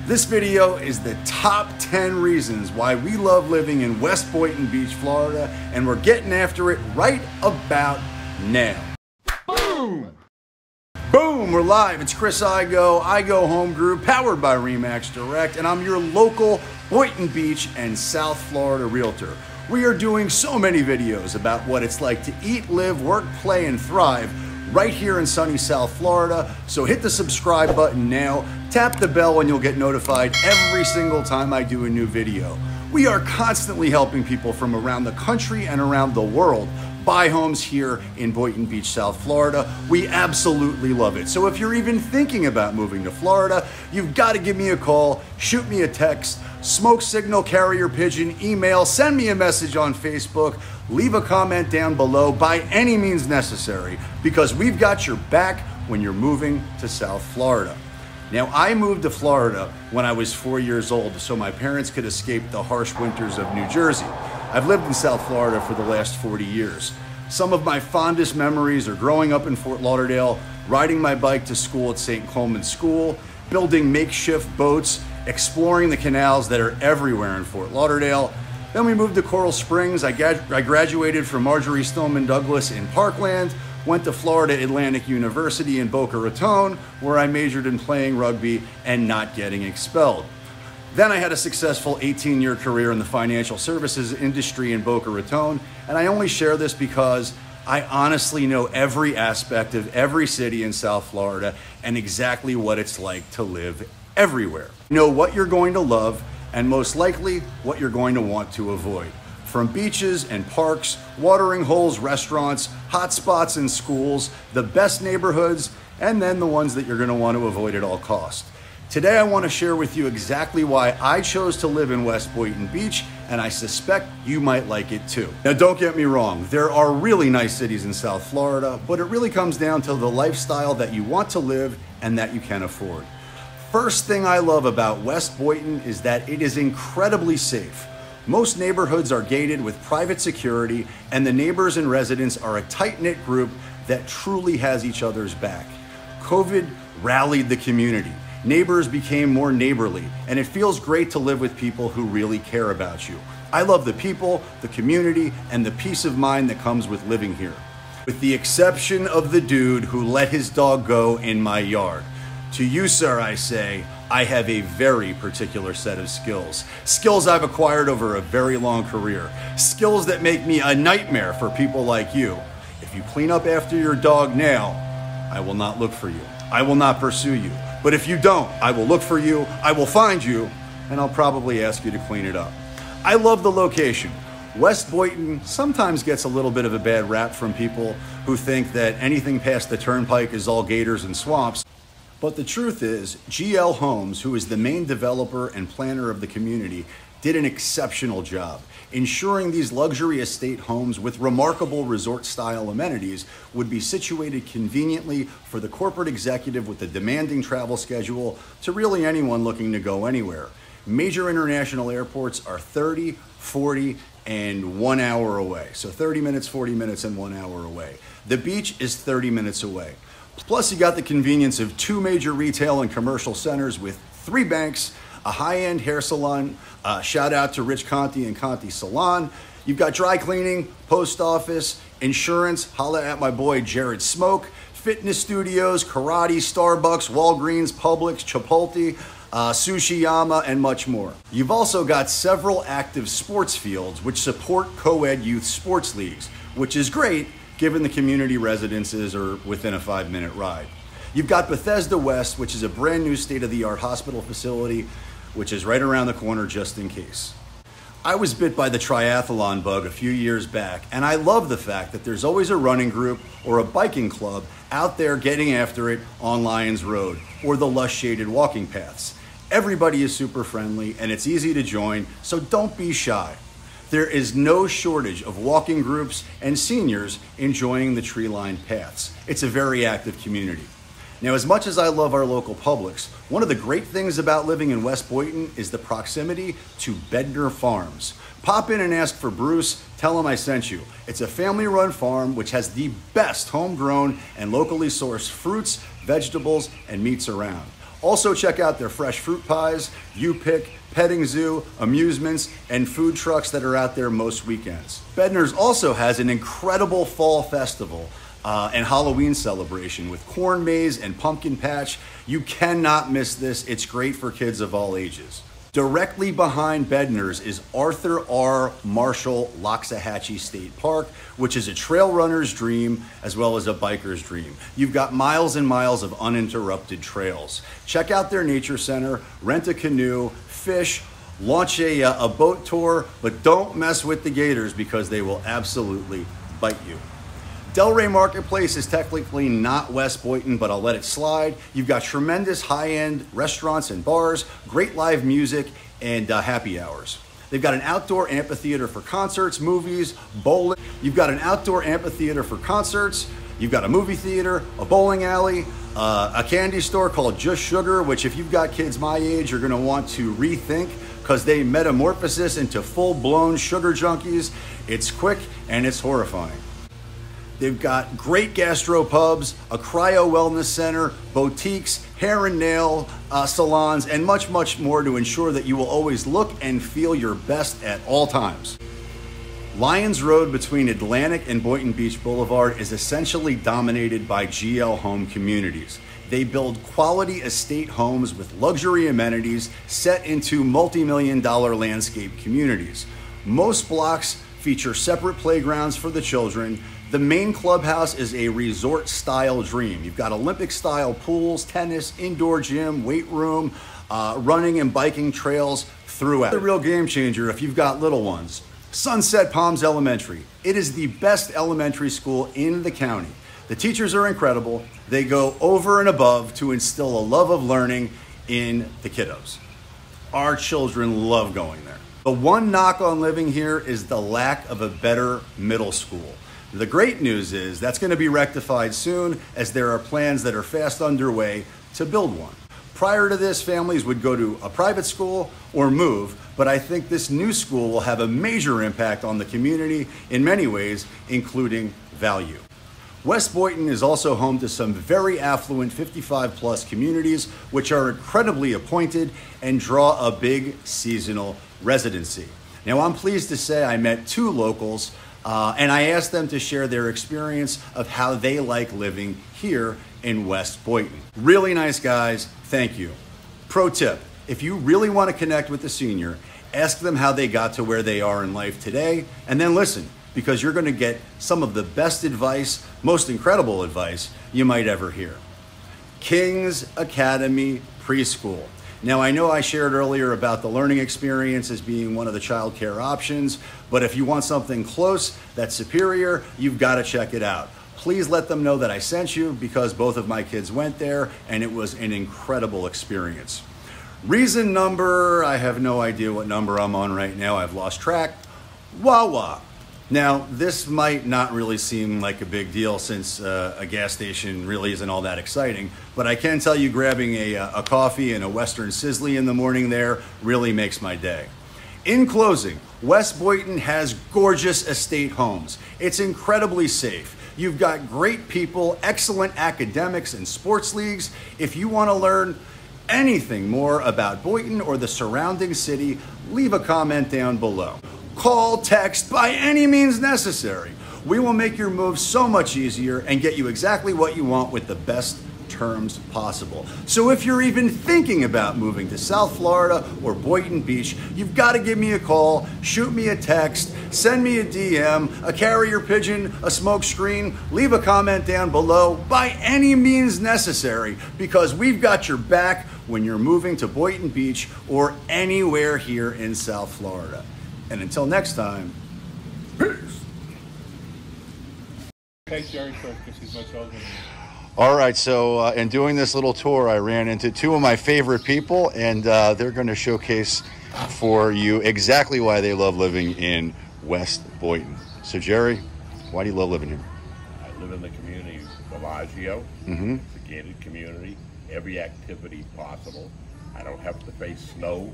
This video is the top 10 reasons why we love living in West Boynton Beach, Florida, and we're getting after it right about now. Boom! Boom, we're live. It's Chris I Go Home Group, powered by RE/MAX Direct, and I'm your local Boynton Beach and South Florida realtor. We are doing so many videos about what it's like to eat, live, work, play, and thrive right here in sunny South Florida. So hit the subscribe button now, tap the bell, and you'll get notified every single time I do a new video. We are constantly helping people from around the country and around the world buy homes here in Boynton Beach, South Florida. We absolutely love it. So if you're even thinking about moving to Florida, you've got to give me a call, shoot me a text, smoke signal, carrier pigeon, email, send me a message on Facebook, leave a comment down below by any means necessary, because we've got your back when you're moving to South Florida. Now, I moved to Florida when I was 4 years old so my parents could escape the harsh winters of New Jersey. I've lived in South Florida for the last 40 years. Some of my fondest memories are growing up in Fort Lauderdale, riding my bike to school at St Colemans School, building makeshift boats, exploring the canals that are everywhere in Fort Lauderdale. Then we moved to Coral Springs. I graduated from Marjory Stoneman Douglas in Parkland, went to Florida Atlantic University in Boca Raton, where I majored in playing rugby and not getting expelled. Then I had a successful 18-year career in the financial services industry in Boca Raton, and I only share this because I honestly know every aspect of every city in South Florida and exactly what it's like to live everywhere. Know what you're going to love and most likely what you're going to want to avoid. From beaches and parks, watering holes, restaurants, hot spots and schools, the best neighborhoods, and then the ones that you're going to want to avoid at all costs. Today I want to share with you exactly why I chose to live in West Boynton Beach, and I suspect you might like it too. Now don't get me wrong, there are really nice cities in South Florida, but it really comes down to the lifestyle that you want to live and that you can afford. First thing I love about West Boynton is that it is incredibly safe. Most neighborhoods are gated with private security, and the neighbors and residents are a tight-knit group that truly has each other's back. COVID rallied the community. Neighbors became more neighborly, and it feels great to live with people who really care about you. I love the people, the community, and the peace of mind that comes with living here. With the exception of the dude who let his dog go in my yard. To you, sir, I say, I have a very particular set of skills. Skills I've acquired over a very long career. Skills that make me a nightmare for people like you. If you clean up after your dog now, I will not look for you. I will not pursue you. But if you don't, I will look for you, I will find you, and I'll probably ask you to clean it up. I love the location. West Boynton sometimes gets a little bit of a bad rap from people who think that anything past the turnpike is all gators and swamps. But the truth is, GL Holmes, who is the main developer and planner of the community, did an exceptional job ensuring these luxury estate homes with remarkable resort-style amenities would be situated conveniently for the corporate executive with a demanding travel schedule to really anyone looking to go anywhere. Major international airports are 30, 40, and 1 hour away. So 30 minutes, 40 minutes, and 1 hour away. The beach is 30 minutes away. Plus, you got the convenience of 2 major retail and commercial centers with 3 banks, a high-end hair salon, shout out to Rich Conti and Conti Salon. You've got dry cleaning, post office, insurance, holla at my boy Jared Smoke, fitness studios, karate, Starbucks, Walgreens, Publix, Chipotle, Sushiyama, and much more. You've also got several active sports fields which support co-ed youth sports leagues, which is great given the community residences are within a 5-minute ride. You've got Bethesda West, which is a brand new state-of-the-art hospital facility, which is right around the corner just in case. I was bit by the triathlon bug a few years back, and I love the fact that there's always a running group or a biking club out there getting after it on Lions Road or the lush-shaded walking paths. Everybody is super friendly, and it's easy to join, so don't be shy. There is no shortage of walking groups and seniors enjoying the tree-lined paths. It's a very active community. Now, as much as I love our local Publix, one of the great things about living in West Boynton is the proximity to Bednar Farms. Pop in and ask for Bruce, tell him I sent you. It's a family-run farm which has the best homegrown and locally sourced fruits, vegetables, and meats around. Also check out their fresh fruit pies, U-Pick, petting zoo, amusements, and food trucks that are out there most weekends. Bednar's also has an incredible fall festival and Halloween celebration with corn maze and pumpkin patch. You cannot miss this. It's great for kids of all ages. Directly behind Bednar's is Arthur R. Marshall Loxahatchee State Park, which is a trail runner's dream as well as a biker's dream. You've got miles and miles of uninterrupted trails. Check out their nature center, rent a canoe, fish, launch a boat tour, but don't mess with the gators because they will absolutely bite you. Delray Marketplace is technically not West Boynton, but I'll let it slide. You've got tremendous high-end restaurants and bars, great live music, and happy hours. They've got an outdoor amphitheater for concerts, movies, bowling. You've got an outdoor amphitheater for concerts. You've got a movie theater, a bowling alley, a candy store called Just Sugar, which if you've got kids my age, you're gonna want to rethink because they metamorphosis into full-blown sugar junkies. It's quick and it's horrifying. They've got great gastro pubs, a cryo wellness center, boutiques, hair and nail salons, and much, much more to ensure that you will always look and feel your best at all times. Lyons Road between Atlantic and Boynton Beach Boulevard is essentially dominated by GL home communities. They build quality estate homes with luxury amenities set into multi-million-dollar landscape communities. Most blocks feature separate playgrounds for the children. The main clubhouse is a resort-style dream. You've got Olympic-style pools, tennis, indoor gym, weight room, running and biking trails throughout. The real game changer if you've got little ones. Sunset Palms Elementary. It is the best elementary school in the county. The teachers are incredible. They go over and above to instill a love of learning in the kiddos. Our children love going there. The one knock on living here is the lack of a better middle school. The great news is that's going to be rectified soon, as there are plans that are fast underway to build one. Prior to this, families would go to a private school or move, but I think this new school will have a major impact on the community in many ways, including value. West Boynton is also home to some very affluent 55-plus communities, which are incredibly appointed and draw a big seasonal residency. Now, I'm pleased to say I met two locals and I asked them to share their experience of how they like living here in West Boynton. Really nice guys, thank you. Pro tip, if you really want to connect with the senior, ask them how they got to where they are in life today, and then listen, because you're going to get some of the best advice, most incredible advice you might ever hear. King's Academy Preschool. Now, I know I shared earlier about the learning experience as being one of the child care options, but if you want something close that's superior, you've got to check it out. Please let them know that I sent you because both of my kids went there and it was an incredible experience. Reason number, I have no idea what number I'm on right now. I've lost track. Wawa. Now, this might not really seem like a big deal since a gas station really isn't all that exciting, but I can tell you grabbing a coffee and a Western Sizzly in the morning there really makes my day. In closing, West Boynton has gorgeous estate homes. It's incredibly safe. You've got great people, excellent academics and sports leagues. If you want to learn anything more about Boynton or the surrounding city, leave a comment down below. Call, text, by any means necessary. We will make your move so much easier and get you exactly what you want with the best terms possible. So if you're even thinking about moving to South Florida or Boynton Beach, you've got to give me a call, shoot me a text, send me a DM, a carrier pigeon, a smoke screen, leave a comment down below by any means necessary, because we've got your back when you're moving to Boynton Beach or anywhere here in South Florida. And until next time, peace. Take Jerry first because he's much older than me. All right, so in doing this little tour, I ran into two of my favorite people, and they're going to showcase for you exactly why they love living in West Boynton. So, Jerry, why do you love living here? I live in the community of Bellagio. Mm-hmm. It's a gated community. Every activity possible. I don't have to face snow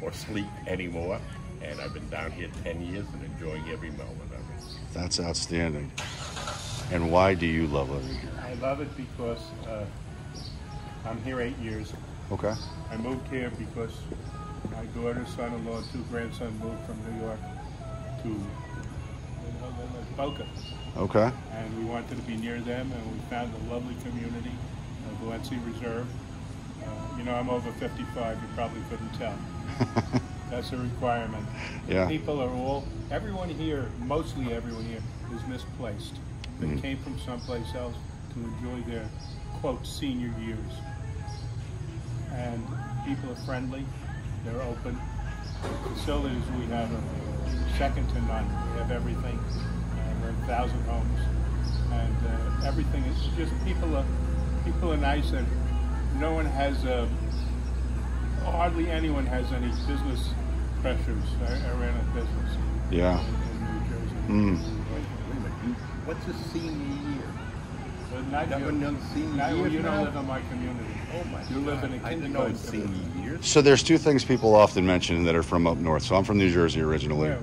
or sleet anymore. And I've been down here 10 years and enjoying every moment of it. That's outstanding. And why do you love living here? I love it because I'm here 8 years. Okay. I moved here because my daughter, son-in-law, and 2 grandsons moved from New York to Boca. Okay. And we wanted to be near them, and we found a lovely community, Valencia Reserve. You know, I'm over 55, you probably couldn't tell. That's a requirement. Yeah. People are all, everyone here, mostly everyone here, is misplaced. They came from someplace else to enjoy their, quote, senior years. And people are friendly, they're open. Facilities we have are second to none. We have everything. We're in 1,000 homes. And everything is just, people are nice, and no one has, hardly anyone has any business pressures around a business. Yeah. In New Jersey. What's a senior year? But not Never you. known senior Not years you now? don't live in my community. Oh my You live God. in a I didn't know kindergarten it's senior years. So there's 2 things people often mention that are from up north. So I'm from New Jersey originally. Where?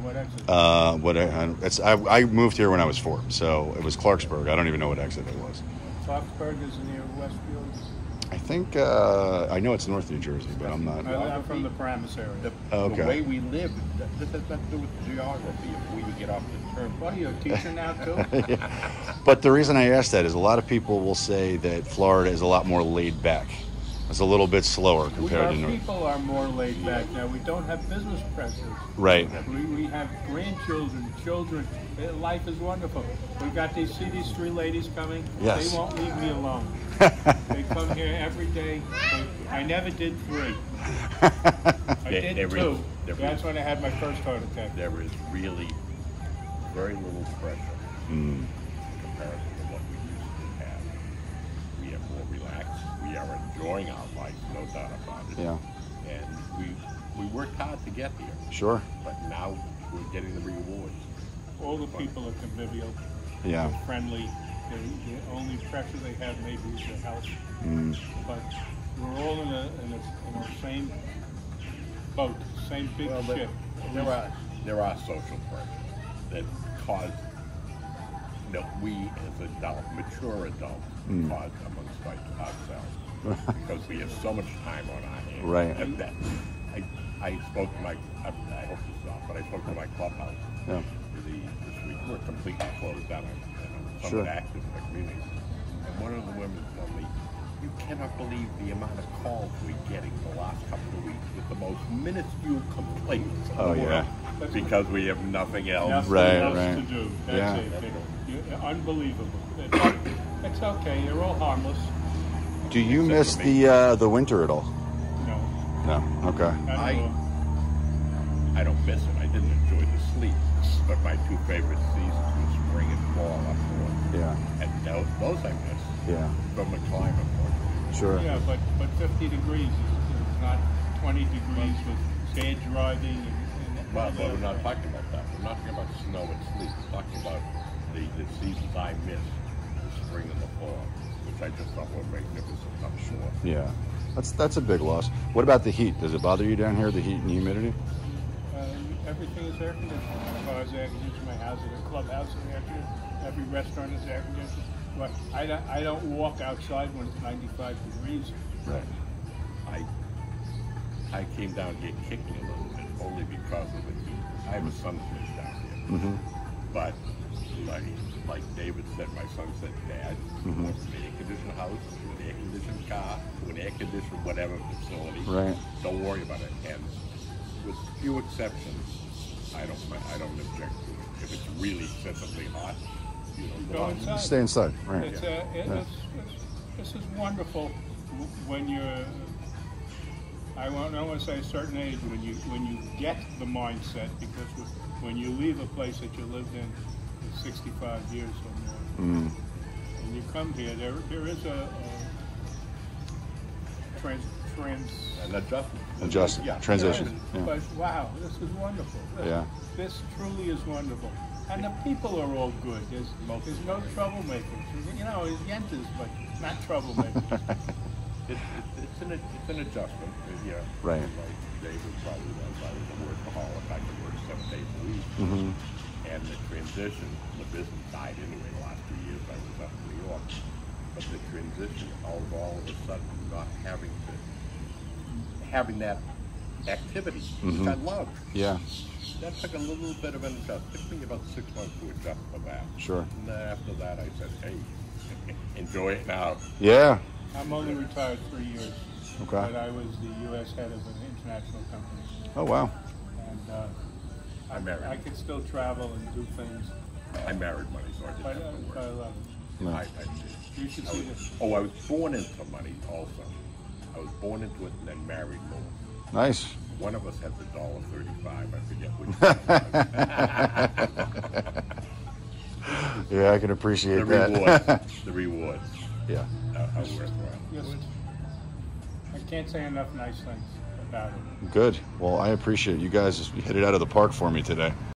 What exit? I moved here when I was 4, so it was Clarksburg. I don't even know what exit it was. Clarksburg is near Westfield. I think I know it's North New Jersey, but I'm not. I'm from the Paramus area. Okay. The way we live, this has nothing to do with geography. If we get off the turn. What, are you a teacher now too? But the reason I ask that is a lot of people will say that Florida is a lot more laid back. It's a little bit slower compared Our to North. people are more laid back now. We don't have business pressures. Right. We have grandchildren, children. Life is wonderful. We got these 3 ladies coming. Yes. They won't leave me alone. They come here every day. I never did 3. I did 2. That's when I had my first heart attack. There is really very little pressure in comparison to what we used to have. We are more relaxed. We are enjoying our life, no doubt about it. Yeah. And we worked hard to get here. Sure. But now we're getting the rewards. All the people are convivial. Yeah. They're friendly. The only pressure they have maybe is their health. But we're all in the same boat, same big ship. There are social pressures that cause that we as adults, mature adults, cause amongst ourselves because we have so much time on our hands. Right. And that, I spoke to my, I hope this is off, but I spoke to my clubhouse this week. We're completely closed down and I'm somewhat active in the community. And one of the women told me, you cannot believe the amount of calls we're getting the last couple of weeks with the most minuscule complaints in the world because we have nothing else. Nothing else to do. That's it. You're unbelievable. It's okay. You're all harmless. Do you miss the winter at all? No. No. Okay. I don't miss it. I didn't enjoy the sleep, but my 2 favorite seasons were spring and fall up north. Yeah. And those I miss. Yeah. From the climate point of view. Sure. Yeah, but 50 degrees is not 20 degrees with bad driving. Well, but we're not talking about that. We're not talking about snow and sleet. We're talking about the seasons I miss, the spring and the fall, which I just thought were magnificent, I'm sure. Yeah. That's a big loss. What about the heat? Does it bother you down here, the heat and humidity? Everything is air conditioned. My car's air conditioned. My house is a clubhouse is air conditioned. Every restaurant is air conditioned. But I don't walk outside when it's 95 degrees. Right. I came down here kicking a little bit only because of the heat. I have a son who lives down here. But like David said, my son said, Dad, you want an air-conditioned house, to an air-conditioned car, to an air-conditioned whatever facility. Right. Don't worry about it. And with few exceptions, I don't object to it. If it's really excessively hot, Go inside. Stay inside. Right. This is wonderful when you're, I don't want to say a certain age, when you get the mindset, because when you leave a place that you lived in for 65 years or more, and you come here, there is a an adjustment. Yeah. Transition. Yeah. But wow, this is wonderful. This truly is wonderful. And the people are all good. There's no troublemakers. You know, there's yentas, but not troublemakers. It's an adjustment. Yeah. Right. Like David probably was. I was a workaholic. I could work 7 days a week. And the transition, the business died anyway. The last 2 years I was up in New York. but the transition of all of a sudden not having that activity, which I love. Yeah. That took a little bit of an adjustment. It took me about 6 months to adjust for that. Sure. And then after that, I said, hey, enjoy it now. Yeah. I'm only retired 3 years. Okay. But I was the U.S. head of an international company. Oh, wow. And I married. I could still travel and do things. I married money, so I didn't But have to I work. love it. No. I did. You should see this. Oh, I was born into money also. I was born into it and then married more. Nice. One of us had the $1.35. I forget which. Yeah, I can appreciate The that. rewards. The rewards. Yeah. How worthwhile. Yes. I can't say enough nice things about it. Good. Well, I appreciate it. You guys hit it out of the park for me today.